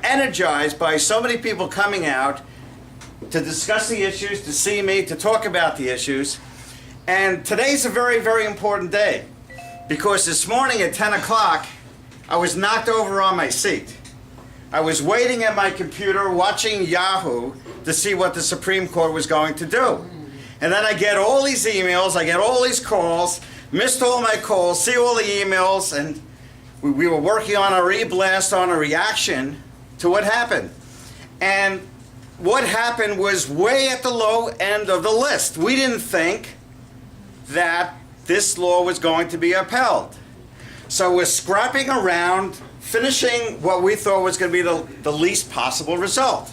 energized by so many people coming out to discuss the issues, to see me, to talk about the issues. And today's a very, very important day because this morning at 10 o'clock, I was knocked over on my seat. I was waiting at my computer watching Yahoo to see what the Supreme Court was going to do. And then I get all these emails, I get all these calls, missed all my calls, see all the emails, and we were working on a e-blast on a reaction to what happened. And what happened was way at the low end of the list. We didn't think that this law was going to be upheld. So we're scrapping around, finishing what we thought was going to be the least possible result.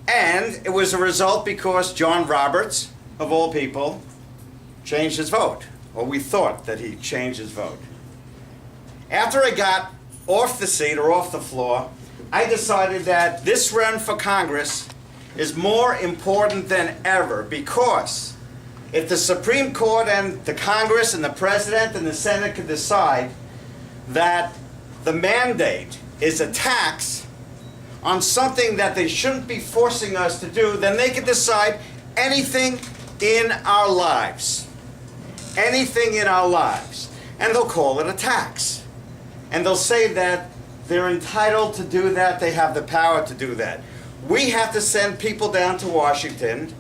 And it was a result because John Roberts, of all people, changed his vote. Or we thought that he changed his vote. After I got off the seat or off the floor, I decided that this run for Congress is more important than ever because if the Supreme Court and the Congress and the President and the Senate could decide that the mandate is a tax on something that they shouldn't be forcing us to do, then they can decide anything in our lives. Anything in our lives. And they'll call it a tax. And they'll say that they're entitled to do that, they have the power to do that. We have to send people down to Washington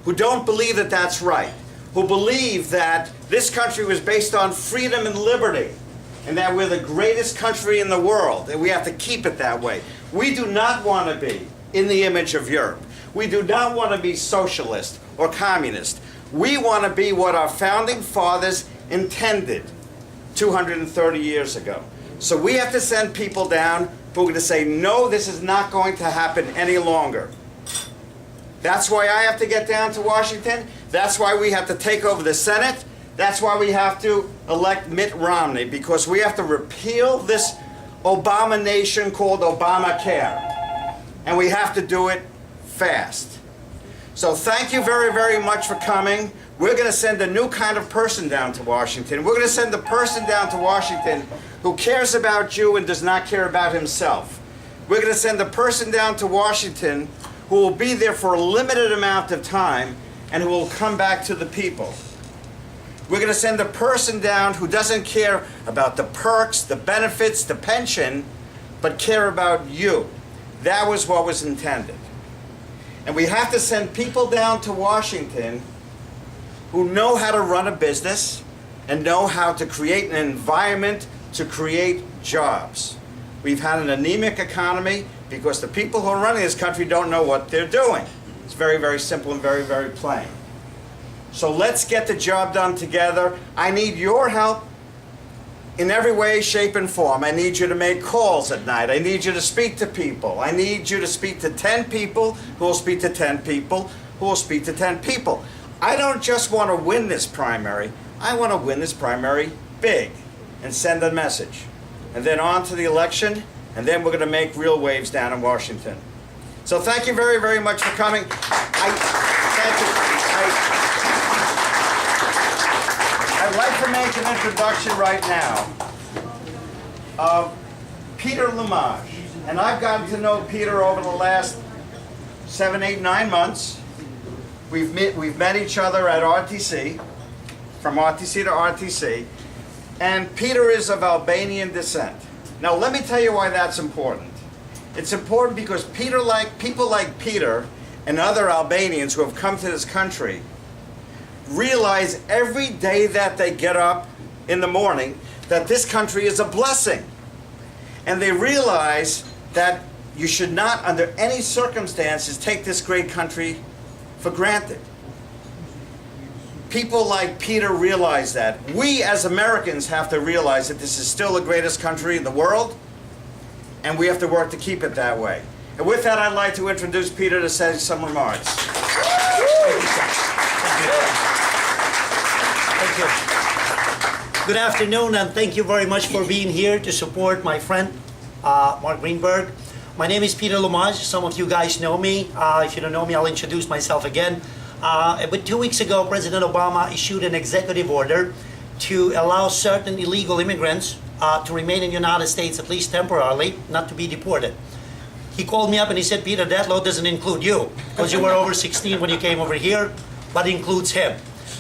who don't believe that that's right, who believe that this country was based on freedom and liberty, and that we're the greatest country in the world, and we have to keep it that way. We do not want to be in the image of Europe. We do not want to be socialist or communist. We want to be what our founding fathers intended 230 years ago. So we have to send people down who are going to say, no, this is not going to happen any longer. That's why I have to get down to Washington. That's why we have to take over the Senate. That's why we have to elect Mitt Romney, because we have to repeal this abomination called Obamacare. And we have to do it fast. So thank you very, very much for coming. We're going to send a new kind of person down to Washington. We're going to send a person down to Washington who cares about you and does not care about himself. We're going to send a person down to Washington who will be there for a limited amount of time and who will come back to the people. We're going to send a person down who doesn't care about the perks, the benefits, the pension, but care about you. That was what was intended. And we have to send people down to Washington who know how to run a business and know how to create an environment to create jobs. We've had an anemic economy because the people who are running this country don't know what they're doing. It's very, very simple and very, very plain. So let's get the job done together. I need your help in every way, shape, and form. I need you to make calls at night. I need you to speak to people. I need you to speak to 10 people who will speak to 10 people who will speak to 10 people. I don't just want to win this primary. I want to win this primary big and send a message. And then on to the election, and then we're going to make real waves down in Washington. So thank you very, very much for coming. Thank you. I'd like to make an introduction right now of Peter Lumaj. And I've gotten to know Peter over the last 7, 8, 9 months. We've met each other at RTC, from RTC to RTC. And Peter is of Albanian descent. Now let me tell you why that's important. It's important because people like Peter and other Albanians who have come to this country realize every day that they get up in the morning that this country is a blessing. And they realize that you should not, under any circumstances, take this great country for granted. People like Peter realize that. We as Americans have to realize that this is still the greatest country in the world, and we have to work to keep it that way. And with that, I'd like to introduce Peter to say some remarks. Thank you. Good afternoon, and thank you very much for being here to support my friend, Mark Greenberg. My name is Peter Lumaj. Some of you guys know me. If you don't know me, I'll introduce myself again. But 2 weeks ago, President Obama issued an executive order to allow certain illegal immigrants to remain in the United States, at least temporarily, not to be deported. He called me up and he said, Peter, that load doesn't include you because you were over 16 when you came over here, but it includes him.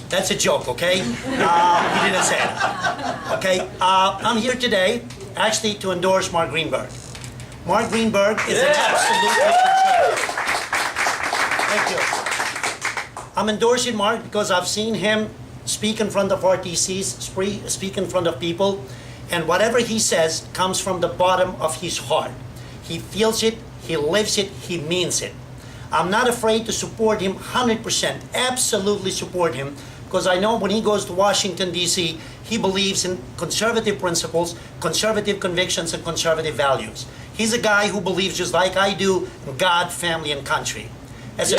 That's a joke, okay? He didn't say that. Okay, I'm here today actually to endorse Mark Greenberg. Mark Greenberg is an absolute conservative. Thank you. I'm endorsing Mark because I've seen him speak in front of RTCs, speak in front of people, and whatever he says comes from the bottom of his heart. He feels it, he lives it, he means it. I'm not afraid to support him 100%, absolutely support him, because I know when he goes to Washington, D.C., he believes in conservative principles, conservative convictions, and conservative values. He's a guy who believes, just like I do, in God, family, and country. As a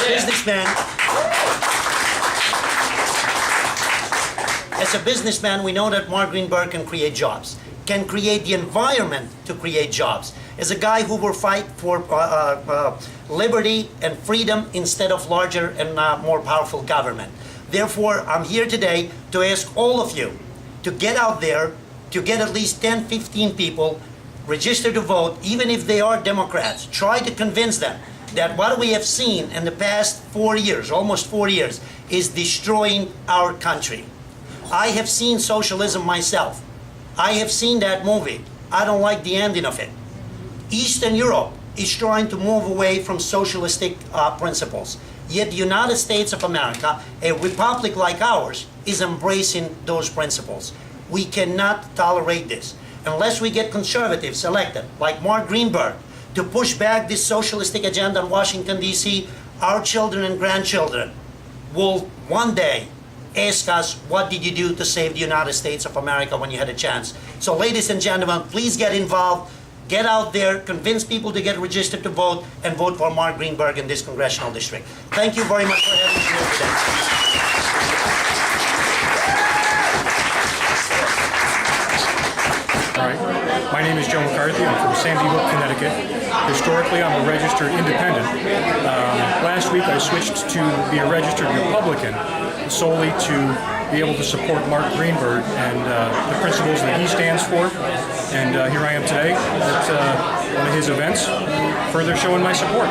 businessman, we know that Mark Greenberg can create jobs, can create the environment to create jobs. As a guy who will fight for liberty and freedom instead of larger and more powerful government. Therefore, I'm here today to ask all of you to get out there, to get at least 10, 15 people, register to vote, even if they are Democrats. Try to convince them that what we have seen in the past 4 years, almost 4 years, is destroying our country. I have seen socialism myself. I have seen that movie. I don't like the ending of it. Eastern Europe is trying to move away from socialistic principles. Yet the United States of America, a republic like ours, is embracing those principles. We cannot tolerate this. Unless we get conservatives elected, like Mark Greenberg, to push back this socialistic agenda in Washington, D.C., our children and grandchildren will one day ask us, what did you do to save the United States of America when you had a chance? So ladies and gentlemen, please get involved. Get out there, convince people to get registered to vote, and vote for Mark Greenberg in this congressional district. Thank you very much for having me here today. All right. My name is Joe McCarthy. I'm from Sandy Hook, Connecticut. Historically, I'm a registered independent. Last week, I switched to be a registered Republican solely to be able to support Mark Greenberg and the principles that he stands for. And here I am today at one of his events, further showing my support.